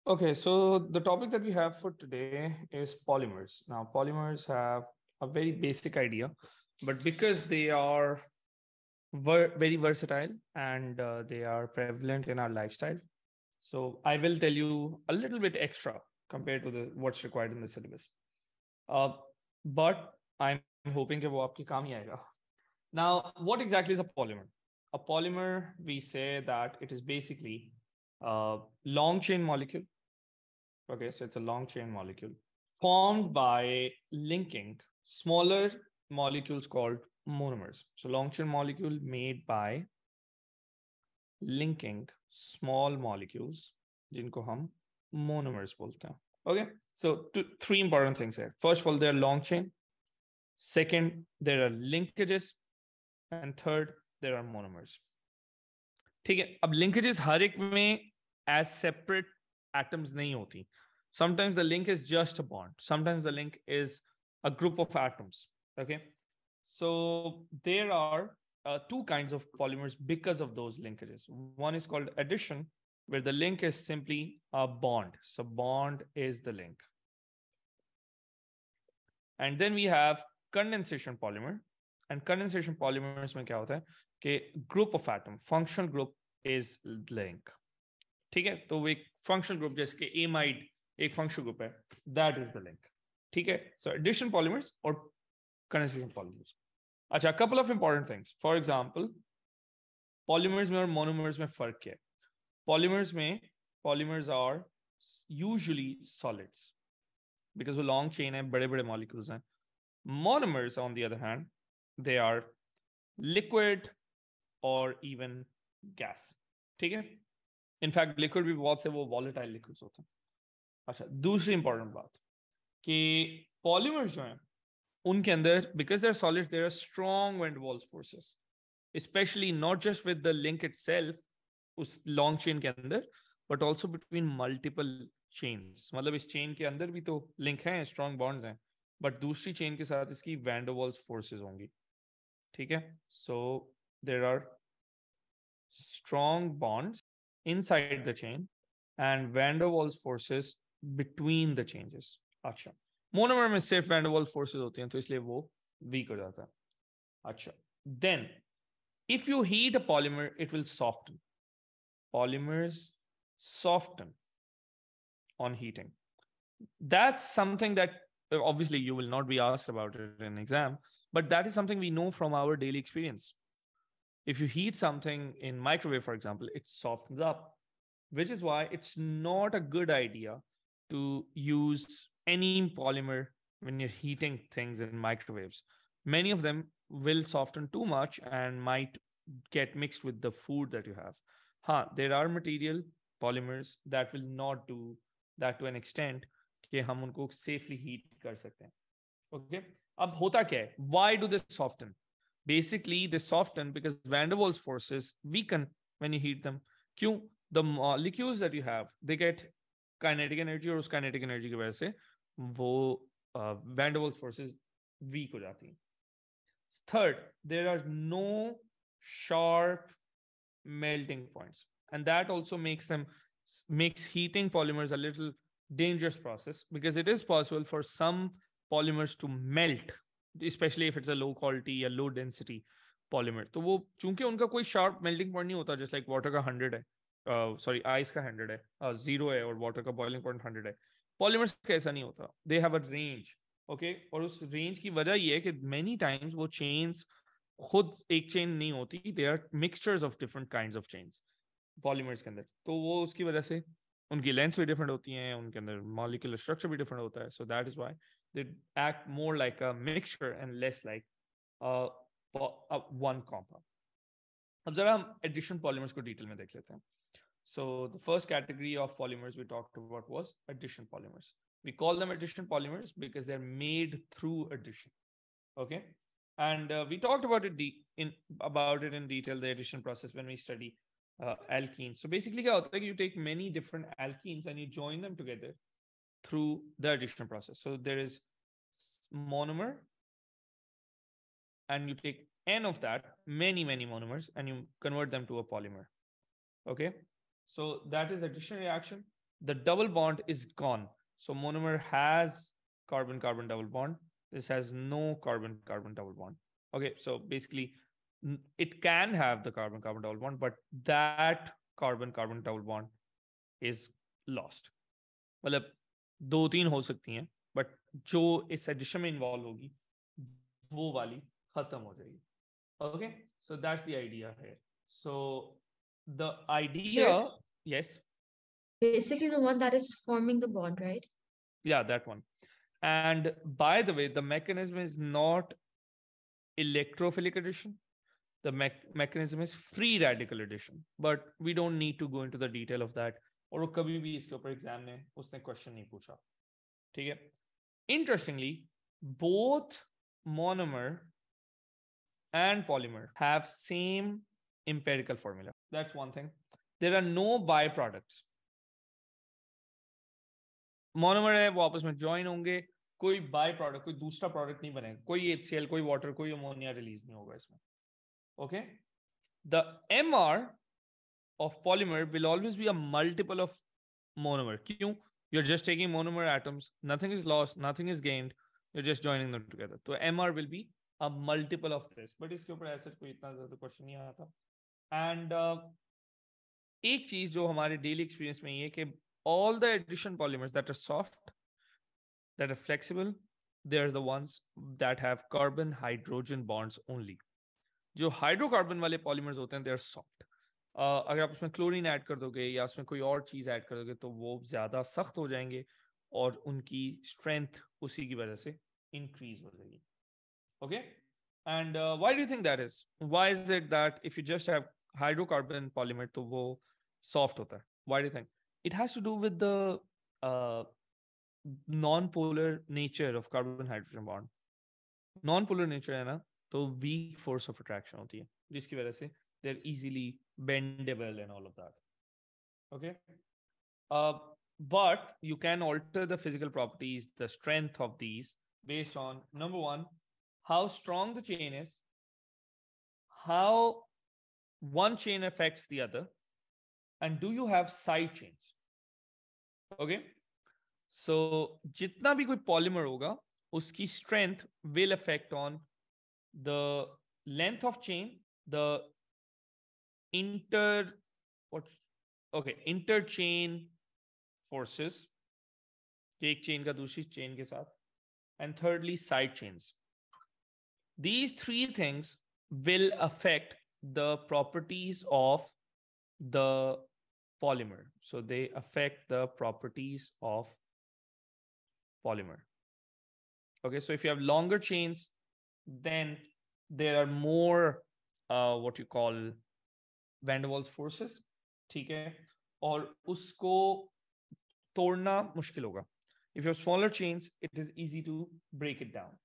Okay, so the topic that we have for today is polymers. Now, polymers have a very basic idea, but because they are very versatile and they are prevalent in our lifestyle, so I will tell you a little bit extra compared to what's required in the syllabus. Uh, but I'm hoping कि वो आपके काम ही आएगा. Now, what exactly is a polymer? A polymer, we say that it is basically a long chain molecule. Okay, so it's a long chain molecule formed by linking smaller molecules called monomers. So long chain molecule made by linking small molecules जिनको हम monomers बोलते हैं. Okay, so three important things here. First of all, they're long chain. Second, there are linkages. And third, there are monomers. ठीक है, अब linkages हर एक में as separate atoms नहीं होती. Sometimes the link is just a bond. Sometimes the link is a group of atoms. Okay, so there are two kinds of polymers because of those linkages. One is called addition, where the link is simply a bond. So bond is the link. And then we have condensation polymer. And condensation polymers में क्या होता है कि group of atom, functional group is link. ठीक है, तो वो एक functional group जैसे कि amide एक functional group है, that is the link. ठीक है, so addition polymers or condensation polymers. अच्छा, a couple of important things. For example, polymers में और monomers में फर्क क्या है? Polymers में polymers are usually solids because वो long chain है, बड़े-बड़े molecules हैं. Monomers, on the other hand, they are liquid or even gas. ठीक है? In fact, liquid भी बहुत से वो volatile liquids होते हैं. अच्छा, दूसरी important बात कि polymers जो हैं उनके अंदर because they're solids, there are strong van der Waals forces, especially not just with the link itself उस long chain के अंदर, but also between multiple chains. मतलब इस chain के अंदर भी तो link हैं, strong bonds हैं, but दूसरी chain के साथ इसकी van der Waals forces होंगी. ठीक है? So there are strong bonds inside the chain and van der Waals forces between the changes. अच्छा, monomer में सिर्फ van der Waals forces होती हैं तो इसलिए वो weak हो जाता है. अच्छा, then if you heat a polymer, it will soften. Polymers soften on heating. That's something that obviously you will not be asked about it in an exam, but that is something we know from our daily experience. If you heat something in microwave, for example, it softens up, which is why it's not a good idea to use any polymer when you're heating things in microwaves. Many of them will soften too much and might get mixed with the food that you have. There are material polymers that will not do that to an extent कि हम उनको safely heat कर सकते हैं. Okay, अब होता क्या है? Why do they soften? Basically, they soften because van der Waals forces weaken when you heat them. क्यों? The molecules that you have, they get kinetic energy और उस kinetic energy की वजह से वो van der Waals forces weak हो जाती हैं. Third, there are no sharp melting points, and that also makes heating polymers a little dangerous process because it is possible for some polymers to melt, especially if it's a low quality or low density polymer. तो वो चूंकि उनका कोई sharp melting point नहीं होता, just like water का 100 है, sorry ice का 100 है, 0 है और water का boiling point 100 है. Polymers का ऐसा नहीं होता. They have a range. Okay, और उस range की वजह ये है कि many times वो chains खुद एक chain नहीं होती. They are mixtures of different kinds of chains polymers के अंदर. तो वो उसकी वजह से उनकी lengths भी different होती हैं, उनके अंदर molecular structure भी different होता है. So that is why they act more like a mixture and less like one compound. अब जरा हम addition polymers को detail में देख लेते हैं. So the first category of polymers we talked about was addition polymers. We call them addition polymers because they're made through addition. Okay, and we talked about it in detail, the addition process, when we study alkenes. So basically, you take many different alkenes and you join them together through the addition process. So there is monomer, and you take n of that, many monomers, and you convert them to a polymer. Okay, so that is addition reaction. the double bond is gone. So monomer has carbon-carbon double bond. This has no carbon-carbon double bond. Okay, so basically it can have the carbon-carbon double bond, but that carbon-carbon double bond is lost. मतलब दो तीन हो सकती हैं, but जो इस addition में involve होगी वो वाली खत्म हो जाएगी. Okay, so that's the idea here. So the idea, Sir, yes, basically the one that is forming the bond, right? yeah, that one. And by the way, the mechanism is not electrophilic addition. The mechanism is free radical addition. But we don't need to go into the detail of that. और वो कभी भी इसके ऊपर exam ने उसने question नहीं पूछा. ठीक है. Interestingly, both monomer and polymer have same empirical formula. That's one thing. There are no byproducts. Monomer है वो आपस में ज्वाइन होंगे, कोई बाय प्रोडक्ट, कोई दूसरा प्रोडक्ट नहीं बनेगा, कोई HCl, कोई वाटर, कोई अमोनिया रिलीज नहीं होगा इसमें. Okay, the MR of polymer will always be a multiple of monomer. क्यों? You're just taking monomer atoms, nothing is lost, nothing is gained, you're just joining them together. तो MR will be a multiple of this. But इसके ऊपर ऐसा कोई इतना ज्यादा question नहीं आता. एंड एक चीज जो हमारे डेली एक्सपीरियंस में ये कि all the addition polymers that are soft, that are flexible, they're the ones that have carbon hydrogen bonds only. जो हाइड्रोकार्बन वाले पॉलीमर्स होते हैं, दे आर सॉफ्ट. अगर आप उसमें क्लोरीन ऐड कर दोगे या उसमें कोई और चीज ऐड कर दोगे तो वो ज्यादा सख्त हो जाएंगे और उनकी स्ट्रेंथ उसी की वजह से इंक्रीज हो जाएगी. Okay, and why do you think that is? Why is it that if you just have hydrocarbon polymer तो वो सॉफ्ट होता है? Why do you think? It has to do with the uh, non-polar nature of carbon hydrogen bond. Non-polar nature है ना, तो weak force of attraction होती है, जिसकी वजह से they're easily bendable and all of that. Okay, uh, but you can alter the physical properties, the strength of these based on number one, how strong the chain is, how one chain affects the other, and do you have side chains? Okay, so जितना भी कोई polymer होगा उसकी strength will affect on the length of chain, the inter what interchain forces, एक chain का दूसरी chain के साथ, and thirdly side chains. These three things will affect the properties of the polymer. So they affect the properties of polymer. Okay, so if you have longer chains, then there are more what you call van der Waals forces. ठीक है, और उसको तोड़ना मुश्किल होगा. If you have smaller chains, it is easy to break it down.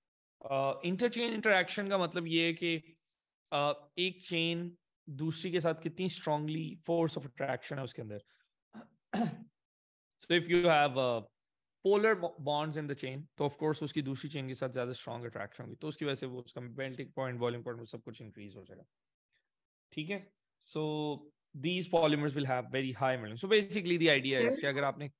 Interchain interaction का मतलब ये है कि एक chain दूसरी के साथ कितनी strongly force of attraction है उसके अंदर. So if you have polar bonds in the chain, तो of course उसकी दूसरी chain के साथ ज़्यादा strong attraction होगी, तो उसकी वजह से वो उसका melting point, boiling point, वो सब कुछ increase हो जाएगा. ठीक है? So these polymers will have very high melting. So basically the idea Sure. is कि अगर आपने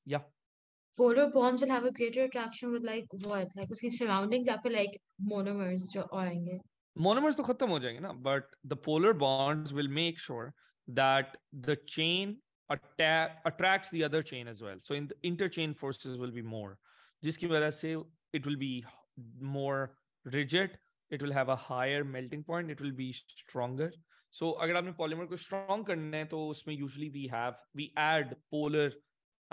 Polar bonds will have a greater attraction with like what? Like उसकी surroundings या फिर like monomers जो और आएंगे. monomers तो खत्म हो जाएंगे ना, but the polar bonds will make sure that the chain attracts the other chain as well. So in the interchain forces will be more, जिसकी वजह से it will be more rigid, it will have a higher melting point, it will be stronger. So अगर आपने polymer को strong करना है तो उसमें usually we add polar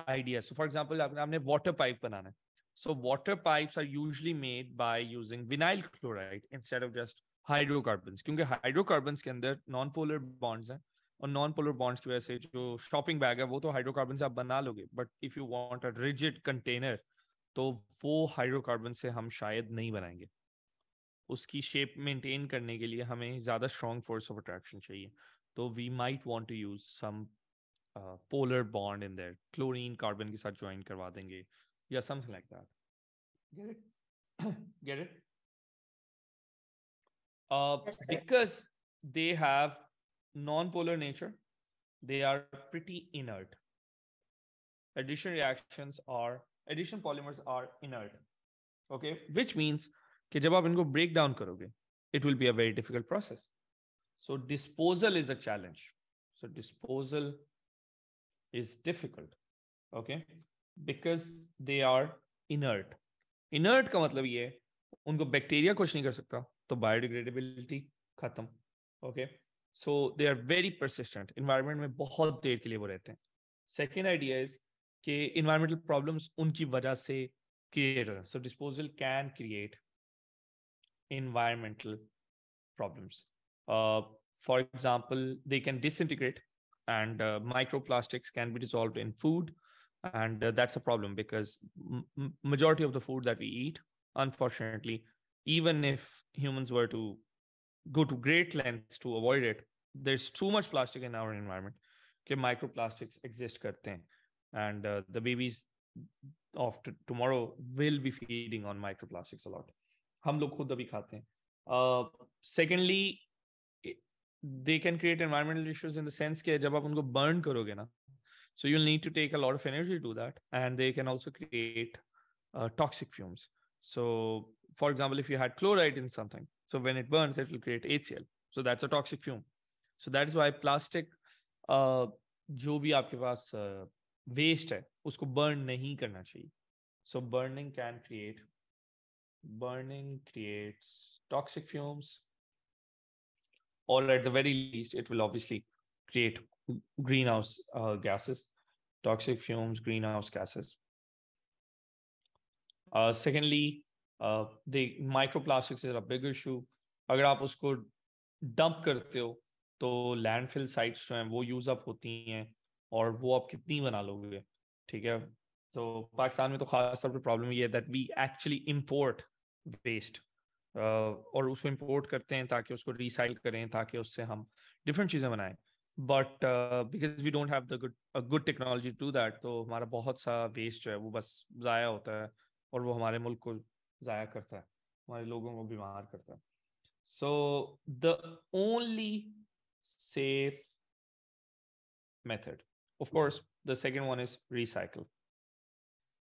ideas. So for example, आपने water pipe बनाना है. So water pipes are usually made by using vinyl chloride instead of just hydrocarbons. क्योंकि hydrocarbons के अंदर non-polar bonds हैं और non-polar bonds की वजह से जो shopping bag है वो तो hydrocarbon से आप बना लोगे. But if you want a rigid container, तो वो hydrocarbon से हम शायद नहीं बनाएंगे. उसकी shape maintain करने के लिए हमें ज़्यादा strong force of attraction चाहिए. तो we might want to use some polar bond in there. Chlorine carbon के साथ join करवा देंगे या something like that. Get it? Get it? Yes, sir. Because they have non-polar nature, they are pretty inert. addition polymers are inert. Okay, which means कि जब आप इनको break down करोगे, it will be a very difficult process. So disposal is a challenge. So disposal is difficult. Okay, because they are inert. Inert का मतलब ये है उनको बैक्टीरिया कुछ नहीं कर सकता, तो बायोडिग्रेडेबिलिटी खत्म. Okay, so they are very persistent. Environment में बहुत देर के लिए वो रहते हैं. Second idea is कि environmental problems उनकी वजह से create हो. So disposal can create environmental problems. For example, they can disintegrate, and microplastics can be dissolved in food, and that's a problem because majority of the food that we eat, unfortunately, even if humans were to go to great lengths to avoid it, there's too much plastic in our environment. Okay, microplastics exist karte hain, and the babies of tomorrow will be feeding on microplastics a lot. हम लोग खुद अभी खाते हैं. Secondly, they can create environmental issues in the sense कि जब आप उनको burn करोगे ना, so you'll need to take a lot of energy to do that, and they can also create toxic fumes. So, for example, if you had chloride in something, so when it burns, it will create HCl. So that's a toxic fume. So that is why plastic, जो भी आपके पास waste है, उसको burn नहीं करना चाहिए. So burning creates toxic fumes, or at the very least, it will obviously create greenhouse gases, toxic fumes, greenhouse gases. Secondly, the microplastics is a big issue. अगर आप उसको dump करते हो, तो landfill sites जो हैं वो use up होती हैं, और वो आप कितनी बना लोगे, ठीक है? तो पाकिस्तान में तो खास तौर पे प्रॉब्लम ये है that we actually import waste, और उसको import करते हैं ताकि उसको recycle करें, ताकि उससे हम different चीज़ें बनाएं. But because we don't have a good technology to do that, तो हमारा बहुत सा waste जो है वो बस ज़ाया होता है, और वो हमारे मुल्क को ज़ाया करता है, हमारे लोगों को बीमार करता है. So the only safe method, of course, the second one is recycle.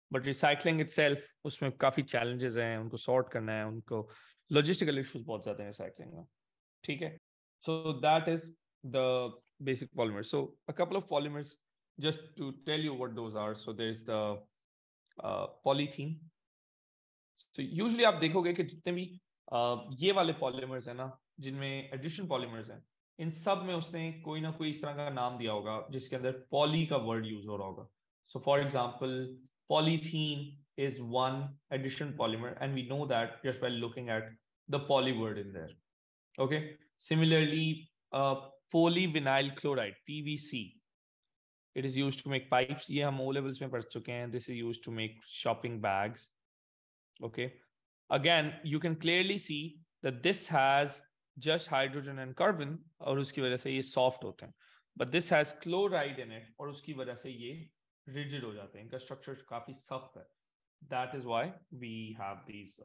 But recycling itself, उसमें काफी challenges हैं, उनको sort करना है, उनको logistical issues बहुत ज़्यादा हैं recycling में, ठीक है? So that is the basic polymers. So a couple of polymers, just to tell you what those are. So there's the polythene. So usually आप देखोगे कि जितने भी ये वाले polymers हैं ना, जिनमें addition polymers हैं, इन सब में उसने कोई ना कोई इस तरह का नाम दिया होगा जिसके अंदर poly का word use हो रहा होगा. So for example, polythene is one addition polymer, and we know that just by looking at the poly word in there. Okay. Similarly, polyvinyl chloride, PVC, it is used to make pipes. ये हम O levels में पढ़ चुके हैं. This is used to make shopping bags. Okay. Again, you can clearly see that this has just hydrogen and carbon, और उसकी वजह से ये soft होते हैं. But this has chloride in it, और उसकी वजह से ये rigid हो जाते हैं. इनका structure काफी सख्त है. That is why we have these.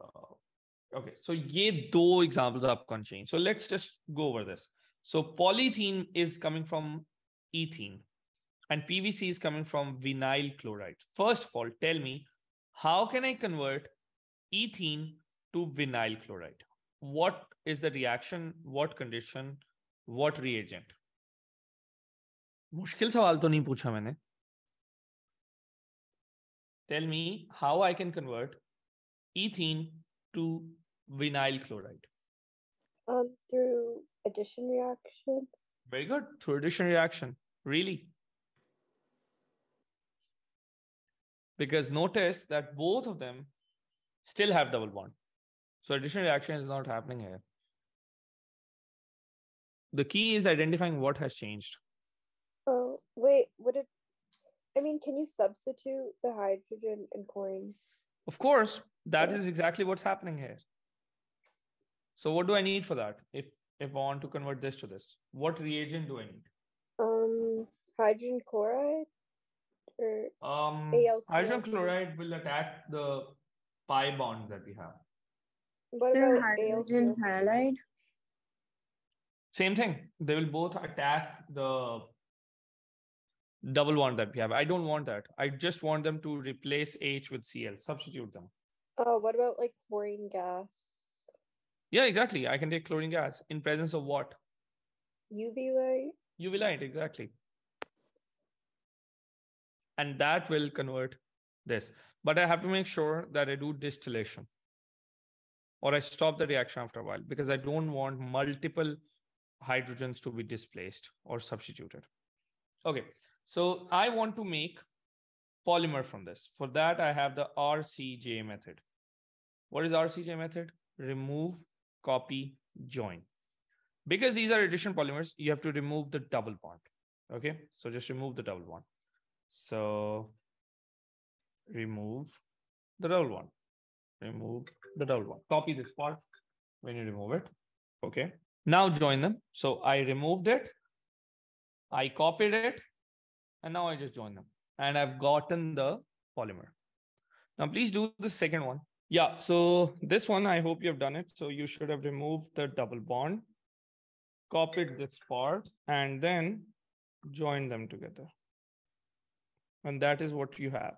Okay, so ये दो examples आपको चाहिए. So let's just go over this. So polythene is coming from ethene, and PVC is coming from vinyl chloride. First of all, tell me, how can I convert ethene to vinyl chloride? What is the reaction? What condition? What reagent? मुश्किल सवाल तो नहीं पूछा मैंने. Tell me how I can convert ethene to vinyl chloride. Through addition reaction. Very good. Through addition reaction. Really? Because notice that both of them still have double bond. So addition reaction is not happening here. The key is identifying what has changed. Oh, wait, can you substitute the hydrogen and chlorine? Of course, that is exactly what's happening here. So what do I need for that? If I want to convert this to this, what reagent do I need? Hydrogen chloride or AlCl. Hydrogen chloride will attack the pi bond that we have. What about hydrogen halide? Same thing. They will both attack the double bond that we have. I don't want that. I just want them to replace H with Cl, substitute them. Oh, what about like chlorine gas? Yeah, exactly. I can take chlorine gas in presence of what? UV light? UV light, exactly. And that will convert this. But I have to make sure that I do distillation or I stop the reaction after a while because I don't want multiple hydrogens to be displaced or substituted. Okay, so I want to make polymer from this. For that, I have the RCJ method. What is RCJ method? Remove, copy, join. Because these are addition polymers, you have to remove the double bond. Okay, so just remove the double bond. So remove the double bond. Remove the double bond. Copy this part when you remove it. Okay, now join them. So I removed it, I copied it, and now I just join them. And I've gotten the polymer. Now please do the second one. Yeah, so this one, I hope you have done it. So you should have removed the double bond, copied this part, and then joined them together. And that is what you have.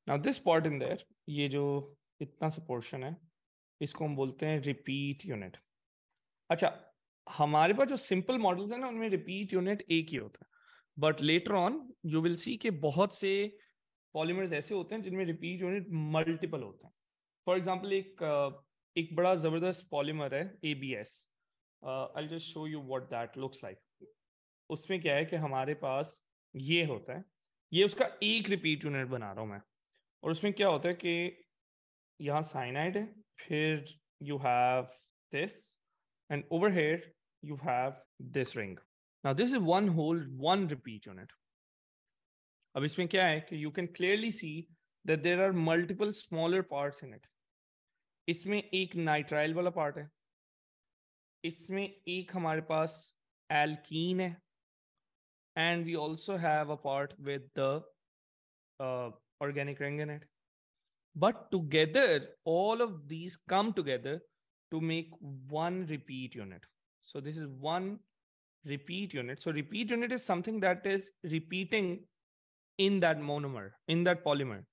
Now this part in there, ये जो इतना सा portion है, इसको हम बोलते हैं repeat unit. अच्छा, हमारे पास जो simple models हैं ना, उनमें repeat unit एक ही होता है. But later on, you will see कि बहुत से polymers ऐसे होते हैं जिनमें repeat unit multiple होते हैं. For example, एक बड़ा जबरदस्त polymer है ABS. I'll just show you what that looks like. उसमें क्या है कि हमारे पास ये होता है, ये उसका एक रिपीट यूनिट बना रहा हूं मैं, और उसमें क्या होता है कि यहाँ साइनाइड है, फिर you have this, and over here you have this ring. Now this is one repeat unit. अब इसमें क्या है कि you can clearly see that there are multiple smaller parts in it. इसमें एक नाइट्राइल वाला पार्ट है, इसमें एक हमारे पास एल्कीन है, and we also have a part with the organic ring in it. But together, all of these come together to make one repeat unit. So this is one repeat unit. So repeat unit is something that is repeating in that monomer, in that polymer.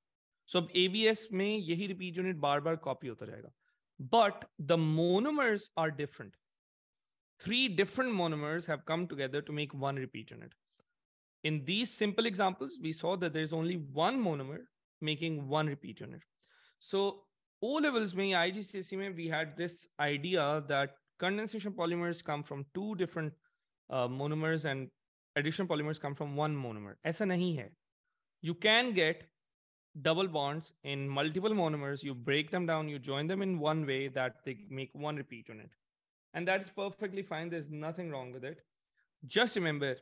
So ABS में यही repeat unit बार-बार copy होता जाएगा. But the monomers are different. 3 different monomers have come together to make one repeat unit. In these simple examples, we saw that there's only one monomer making one repeat unit. So O-levels mein, IGCSE mein, we had this idea that condensation polymers come from 2 different monomers and addition polymers come from one monomer. Aisa nahi hai. You can get double bonds in multiple monomers. You break them down, you join them in one way that they make one repeat unit. And that's perfectly fine. There's nothing wrong with it. Just remember,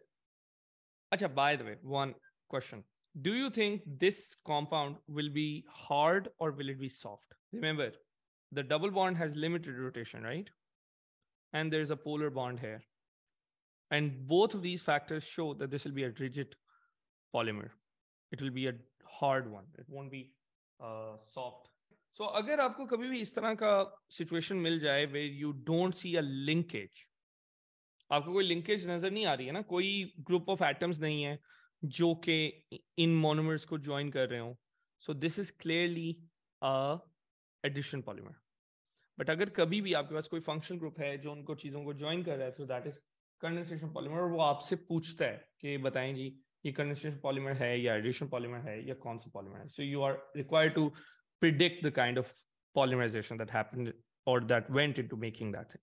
Acha, by the way, one question. Do you think this compound will be hard or will it be soft? Remember, the double bond has limited rotation, right? And there's a polar bond here. And both of these factors show that this will be a rigid polymer. It will be a hard one. It won't be soft. So अगर आपको कभी भी इस तरह का situation मिल जाए where you don't see a linkage, आपको कोई linkage नजर नहीं आ रही है ना, कोई group of atoms नहीं है जो कि इन monomers को join कर रहे हो, so this is clearly a addition polymer. But अगर कभी भी आपके पास कोई functional group है जो उनको चीजों को join कर रहा है, so that is condensation polymer. और वो आपसे पूछता है कि बताएं जी ये condensation polymer है या addition polymer है या कौन सा polymer है. So you are required to predict the kind of polymerization that happened or that went into making that thing.